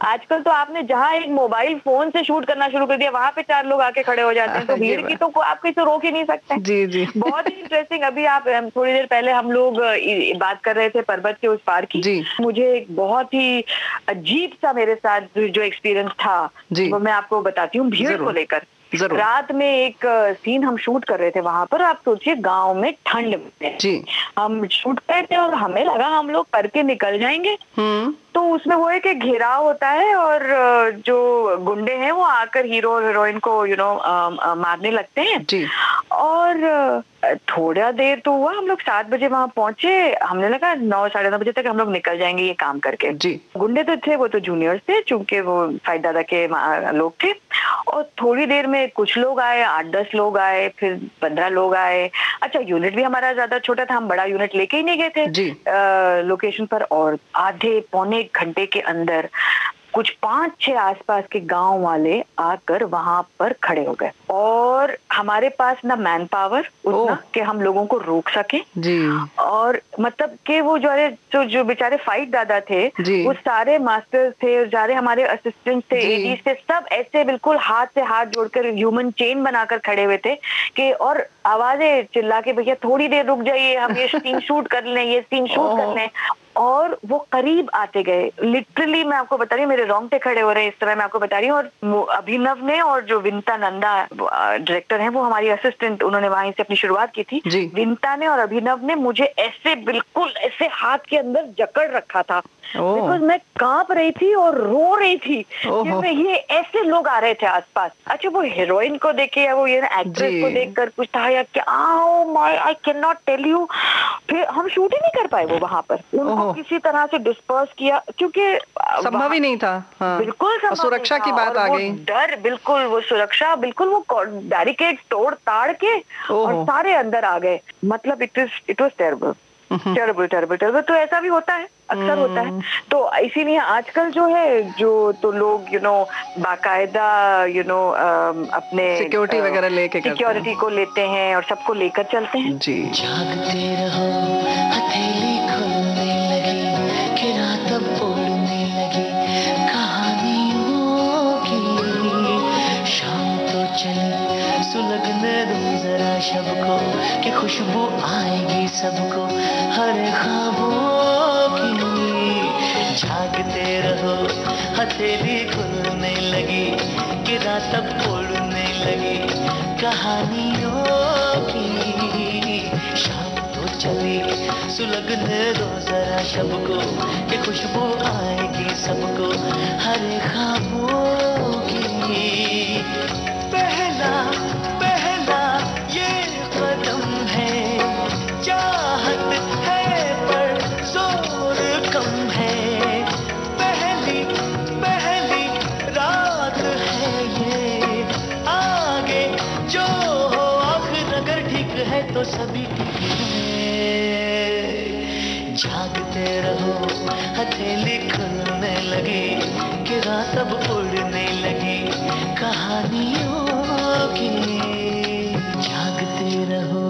आजकल तो आपने जहाँ एक मोबाइल फोन से शूट करना शुरू कर दिया, वहां पे 4 लोग आके खड़े हो जाते हैं, तो भीड़ की तो आप किसी को रोक ही नहीं सकते। जी जी, बहुत ही इंटरेस्टिंग। अभी आप थोड़ी देर पहले हम लोग बात कर रहे थे पर्वत के उस पार की। मुझे एक बहुत ही अजीब सा मेरे साथ जो एक्सपीरियंस था वो मैं आपको बताती हूँ भीड़ को लेकर। रात में एक सीन हम शूट कर रहे थे वहां पर। आप सोचिए, गांव में ठंड में हम शूट कर रहे थे और हमें लगा हम लोग करके निकल जाएंगे। तो उसमें वो है कि घेराव होता है और जो गुंडे हैं वो आकर हीरो और हीरोइन को मारने लगते हैं। और थोड़ा देर तो हुआ, हम लोग 7 बजे वहां पहुंचे, हमने लगा 9 साढ़े 9 बजे तक हम लोग निकल जाएंगे ये काम करके। गुंडे तो थे, वो तो जूनियर्स थे, चूंकि वो फाइद दादा के लोग थे। और थोड़ी देर में कुछ लोग आए, 8-10 लोग आए, फिर 15 लोग आए। अच्छा, यूनिट भी हमारा ज्यादा छोटा था, हम बड़ा यूनिट लेके ही नहीं गए थे लोकेशन पर। और आधे पौने घंटे के अंदर कुछ 5-6 आसपास के गांव वाले आकर वहां पर खड़े हो गए और हमारे पास ना मैन पावर उतना कि हम लोगों को रोक सके जी। और मतलब कि वो जो बेचारे फाइट दादा थे वो सारे मास्टर्स थे और सारे हमारे असिस्टेंट थे, एडीज थे, सब ऐसे बिल्कुल हाथ से हाथ जोड़कर ह्यूमन चेन बनाकर खड़े हुए थे कि और आवाजें चिल्ला के भैया थोड़ी देर रुक जाइए, हम ये सीन शूट कर लें, ये सीन शूट कर लें। और वो करीब आते गए, लिटरली मैं आपको बता रही हूँ, मेरे रोंगटे खड़े हो रहे हैं इस तरह मैं आपको बता रही हूँ। और अभिनव ने और जो विंता नंदा डायरेक्टर हैं, वो हमारी असिस्टेंट, उन्होंने वहीं से अपनी शुरुआत की थी। विंता ने और अभिनव ने मुझे ऐसे बिल्कुल ऐसे हाथ के अंदर जकड़ रखा था, बिकॉज मैं कांप रही थी और रो रही थी कि ये ऐसे लोग आ रहे थे आसपास। अच्छा, वो हीरोइन को देखे या वो ये एक्ट्रेस को देखकर कुछ था या क्या, I can not tell you. फिर हम शूट ही नहीं कर पाए वो वहां पर, उनको किसी तरह से डिस्पर्स किया क्योंकि संभव ही नहीं था। हाँ। बिल्कुल सुरक्षा की बात आ गई, डर, बिल्कुल वो सुरक्षा, बिल्कुल वो बैरिकेड तोड़ ताड़ के और सारे अंदर आ गए। मतलब it was terrible, terrible terrible terrible. तो ऐसा भी होता है, अक्सर होता है। तो इसीलिए आजकल जो है तो लोग बाकायदा अपने सिक्योरिटी वगैरह लेके सिक्योरिटी को लेते हैं और सबको लेकर चलते हैं जी। जागते रहो, हथेली खुलने लगी कि रात अब उड़ने लगी कहानियों की। शाम तो चली, सुलगने दो जरा शब को कि खुशबू आएगी सबको हर ख्वाबों की। जागते रहो, हथेली खुलने लगी कि रात अब उड़ने लगी कहानियों की। शाम तो चली, सुलगने दो जरा शब को कि खुशबू आएगी सबको हर ख्वाबों की। पहला पहला ये कदम है, चाहत है पर जोर कम है। पहली पहली रात है ये, आगे जो हो आखिर अगर ठीक है तो सभी ठीक है। जागते रहो, हथेली खुलने लगी कि रात अब उड़ने लगी कहानियों की। जागते रहो।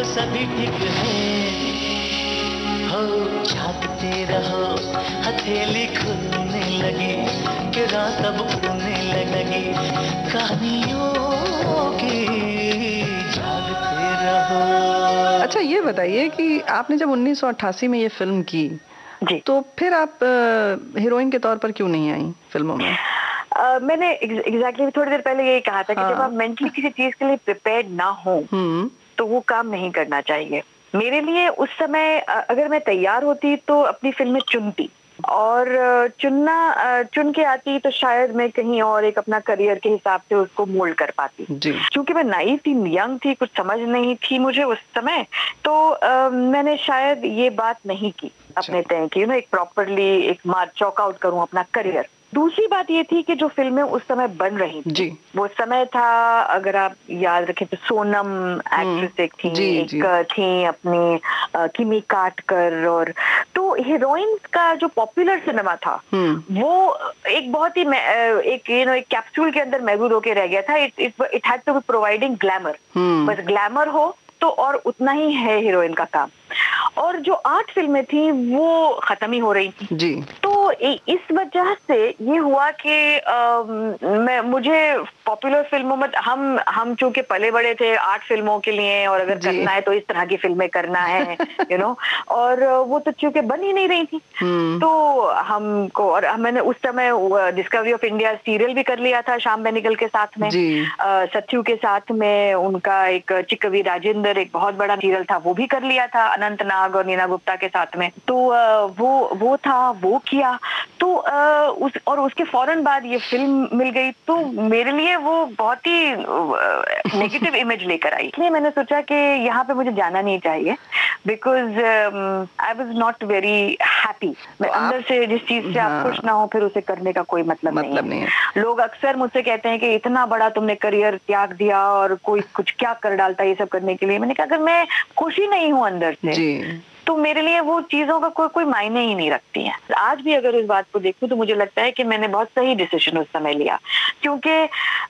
सभी ठीक है। हो जागते रहो, हथेली खुलने लगी कि रात अब उड़ने लगी कहानियों की। जागते रहो। अच्छा, ये बताइए कि आपने जब 1988 में ये फिल्म की जी, तो फिर आप हीरोइन के तौर पर क्यों नहीं आई फिल्मों में? मैंने एग्जैक्टली थोड़ी देर पहले यही कहा था कि जब आप मेंटली किसी चीज के लिए प्रिपेयर्ड ना हो तो वो काम नहीं करना चाहिए। मेरे लिए उस समय अगर मैं तैयार होती तो अपनी फिल्में चुनती और चुन के आती तो शायद मैं कहीं और एक अपना करियर के हिसाब से उसको मोल्ड कर पाती। क्योंकि मैं नाइव थी, यंग थी, कुछ समझ नहीं थी मुझे उस समय, तो मैंने शायद ये बात नहीं की अपने तय की एक प्रॉपरली एक चॉक आउट करूं अपना करियर। दूसरी बात ये थी कि जो फिल्में उस समय बन रही थी जी, वो समय था, अगर आप याद रखें तो सोनम एक्ट्रेस एक थी, एक थी अपनी किमी काटकर, और तो हीरोइन का जो पॉपुलर सिनेमा था वो एक बहुत ही एक एक कैप्सूल के अंदर महदूद होके रह गया था। It had to be providing glamour, बस ग्लैमर हो तो और उतना ही है हीरोइन का काम। और जो 8 फिल्में थी वो खत्म ही हो रही थी जी। तो इस वजह से ये हुआ कि मुझे पॉपुलर फिल्मों में हम चूंकि पले बड़े थे 8 फिल्मों के लिए, और अगर करना है तो इस तरह की फिल्में करना है और वो तो चूंकि बन ही नहीं रही थी तो हमको, और मैंने उस समय डिस्कवरी ऑफ इंडिया सीरियल भी कर लिया था श्याम बेनेगल के साथ में, सत्यू के साथ में उनका एक चिकवी राजेंद्र एक बहुत बड़ा सीरियल था वो भी कर लिया था अनंत नाग और नीना गुप्ता के साथ में। तो वो था, वो किया तो और उसके फौरन बाद ये फिल्म मिल गई तो मेरे लिए वो बहुत ही नेगेटिव इमेज लेकर आई। इसलिए मैंने सोचा कि यहाँ पे मुझे जाना नहीं चाहिए, because I was not very happy. मैं अंदर से जिस चीज से आप खुश ना हो फिर उसे करने का कोई मतलब नहीं है। लोग अक्सर मुझसे कहते हैं कि इतना बड़ा तुमने करियर त्याग दिया और कोई कुछ क्या कर डालता है ये सब करने के लिए। मैंने कहा अगर मैं खुशी नहीं हूँ अंदर से तो मेरे लिए वो चीजों का कोई मायने ही नहीं रखती हैं। आज भी अगर इस बात को देखूं तो मुझे लगता है कि मैंने बहुत सही डिसीजन उस समय लिया, क्योंकि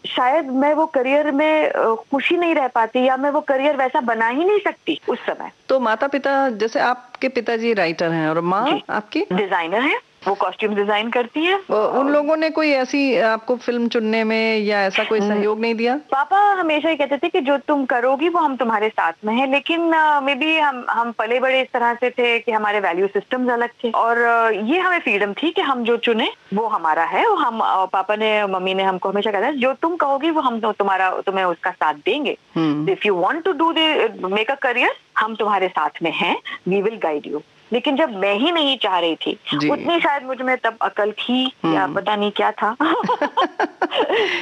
शायद मैं वो करियर में खुशी नहीं रह पाती या मैं वो करियर वैसा बना ही नहीं सकती उस समय। तो माता पिता, जैसे आपके पिताजी राइटर हैं और माँ आपकी डिजाइनर है, वो कॉस्ट्यूम डिजाइन करती है। उन लोगों ने कोई ऐसी आपको फिल्म चुनने में या ऐसा कोई सहयोग नहीं दिया? पापा हमेशा ही कहते थे कि जो तुम करोगी वो हम तुम्हारे साथ में है, लेकिन मे बी हम पले बड़े इस तरह से थे कि हमारे वैल्यू सिस्टम्स अलग थे और ये हमें फ्रीडम थी कि हम जो चुने वो हमारा है। और हम पापा ने मम्मी ने हमको हमेशा कहता है जो तुम कहोगी वो हम तुम्हें उसका साथ देंगे। If you want to do make a career हम तुम्हारे साथ में हैं, वी विल गाइड यू। लेकिन जब मैं ही नहीं चाह रही थी उतनी शायद मुझ में तब अकल थी या पता नहीं क्या था।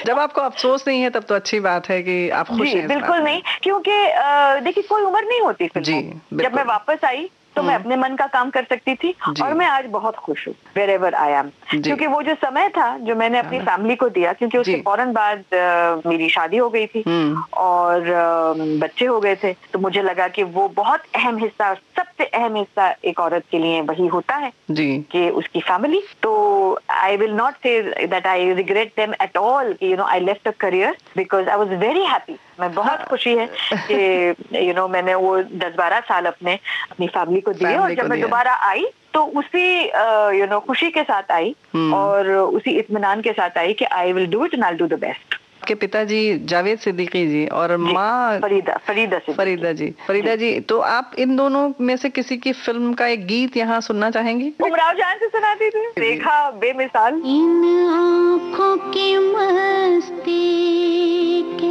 जब आपको अफसोस नहीं है तब तो अच्छी बात है कि आप खुश हैं। बिल्कुल नहीं, क्योंकि देखिए कोई उम्र नहीं होती फिर। जब मैं वापस आई तो मैं अपने मन का काम कर सकती थी और मैं आज बहुत खुश हूँ wherever I am, क्योंकि वो जो समय था जो मैंने अपनी फैमिली को दिया, क्योंकि उसके फौरन बाद मेरी शादी हो गई थी और बच्चे हो गए थे, तो मुझे लगा कि वो बहुत अहम हिस्सा, सबसे अहम हिस्सा एक औरत के लिए वही होता है कि उसकी फैमिली। तो I will not say that I regret them at all, I left a career because I was very happy। मैं बहुत खुशी है कि मैंने वो 10-12 साल अपनी फैमिली को दिए और जब मैं दोबारा आई तो उसी खुशी के साथ आई और उसी इत्मीनान के साथ आई कि I will do it and I will do the best. के पिताजी जावेद सिद्दीकी जी और माँ फरीदा जी, तो आप इन दोनों में से किसी की फिल्म का एक गीत यहाँ सुनना चाहेंगी? उमराव जान से सुना दीजिए, देखा बेमिसाल। इन आँखों की मस्ती के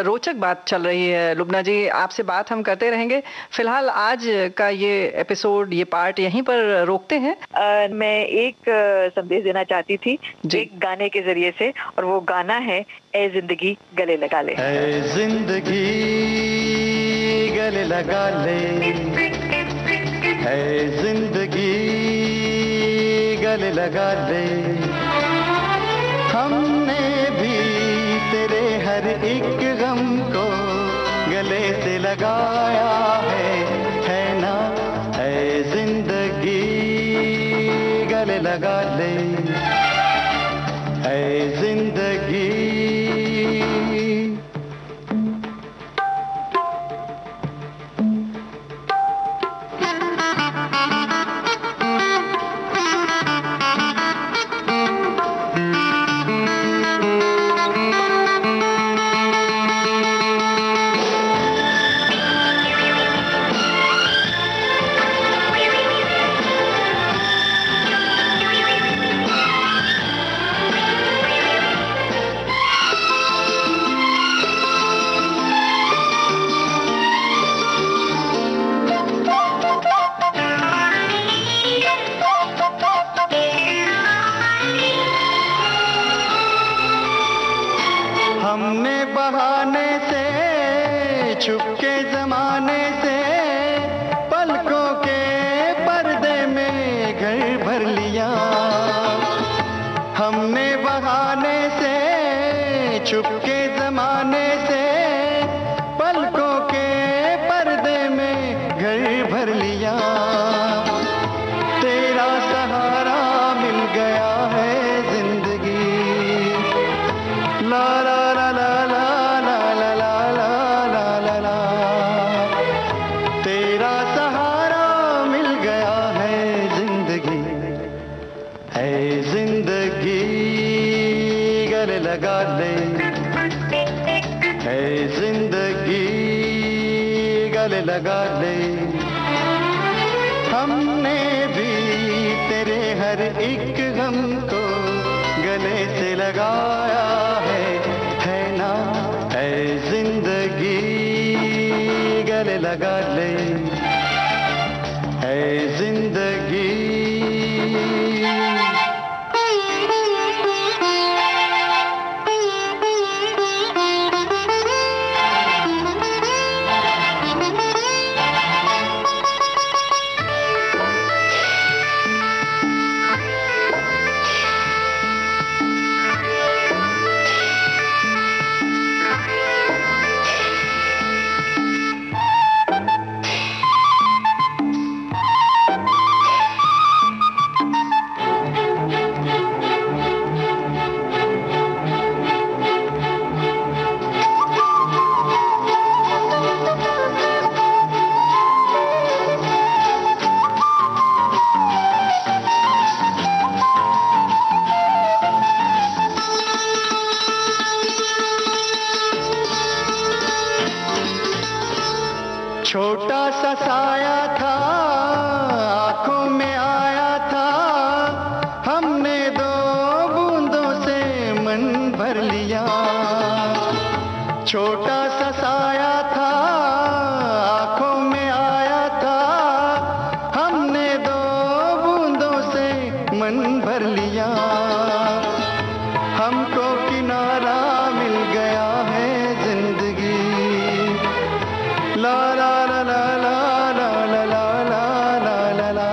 रोचक बात चल रही है। लुबना जी, आपसे बात हम करते रहेंगे। फिलहाल आज का ये एपिसोड, ये पार्ट यहीं पर रोकते हैं। मैं एक संदेश देना चाहती थी एक गाने के जरिए से, और वो गाना है ए जिंदगी गले लगा ले। ए जिंदगी गले लगा ले, ए जिंदगी गले लगा ले, हमने भी तेरे हर एक गम को गले से लगाया है ना। ऐ जिंदगी गले लगा ले, ऐ जिंदगी। हमने बहाने से छुपके जमाने से पलकों के पर्दे में घर भर लिया। हमने बहाने से छुपके जमाने से पलकों के पर्दे में घर भर लिया। तेरा सहारा मिल गया है जिंदगी, ला ला ला ला ला ला ला ला ला ला। तेरा सहारा मिल गया है जिंदगी, है जिंदगी गले लगा ले, है जिंदगी गले लगा ले। हमने भी तेरे हर एक गम को गले से लगाया है ना। है जिंदगी गले लगा ले, है जिंदगी। छोटा सा साया था आंखों में आया था, हमने दो बूंदों से मन भर लिया। छोटा सा साया था आंखों में आया था, हमने दो बूंदों से मन भर लिया। हमको किनारा मिल गया है जिंदगी, ला ला ला ला ला ला ला ला ला ला।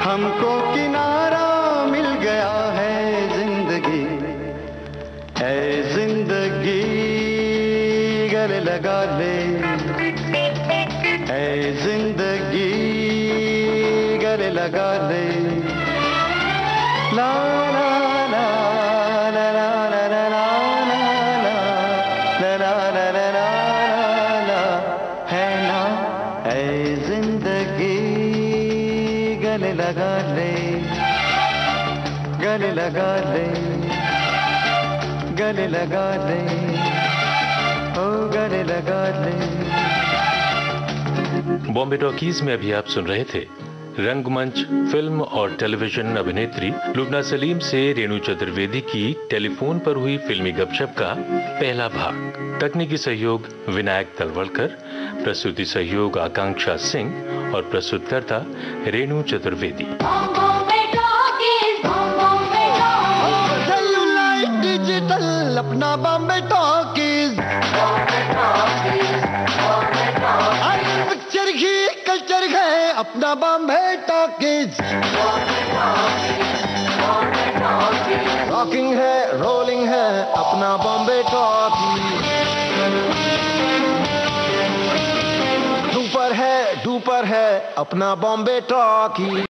हमको किनारा मिल गया है जिंदगी, है जिंदगी गले लगा ले, है जिंदगी गले लगा ले। ला ला ला ला ला ला ला ला ला ला ला ला ला। है ना, है जिंदगी गले लगा ले, गले लगा ले, गले लगा ले, ओ गले लगा ले। बॉम्बे टॉकीज में अभी आप सुन रहे थे रंगमंच फिल्म और टेलीविजन अभिनेत्री लुबना सलीम से रेणु चतुर्वेदी की टेलीफोन पर हुई फिल्मी गपशप का पहला भाग। तकनीकी सहयोग विनायक तलवलकर, प्रस्तुति सहयोग आकांक्षा सिंह और प्रस्तुतकर्ता रेणु चतुर्वेदी। डिजिटल अपना बॉम्बे टॉकीज, पिक्चर ही कल्चर है अपना बॉम्बे टॉकीज। रॉकिंग है रोलिंग है अपना बॉम्बे टॉकीज। डूपर है अपना बॉम्बे टॉकीज।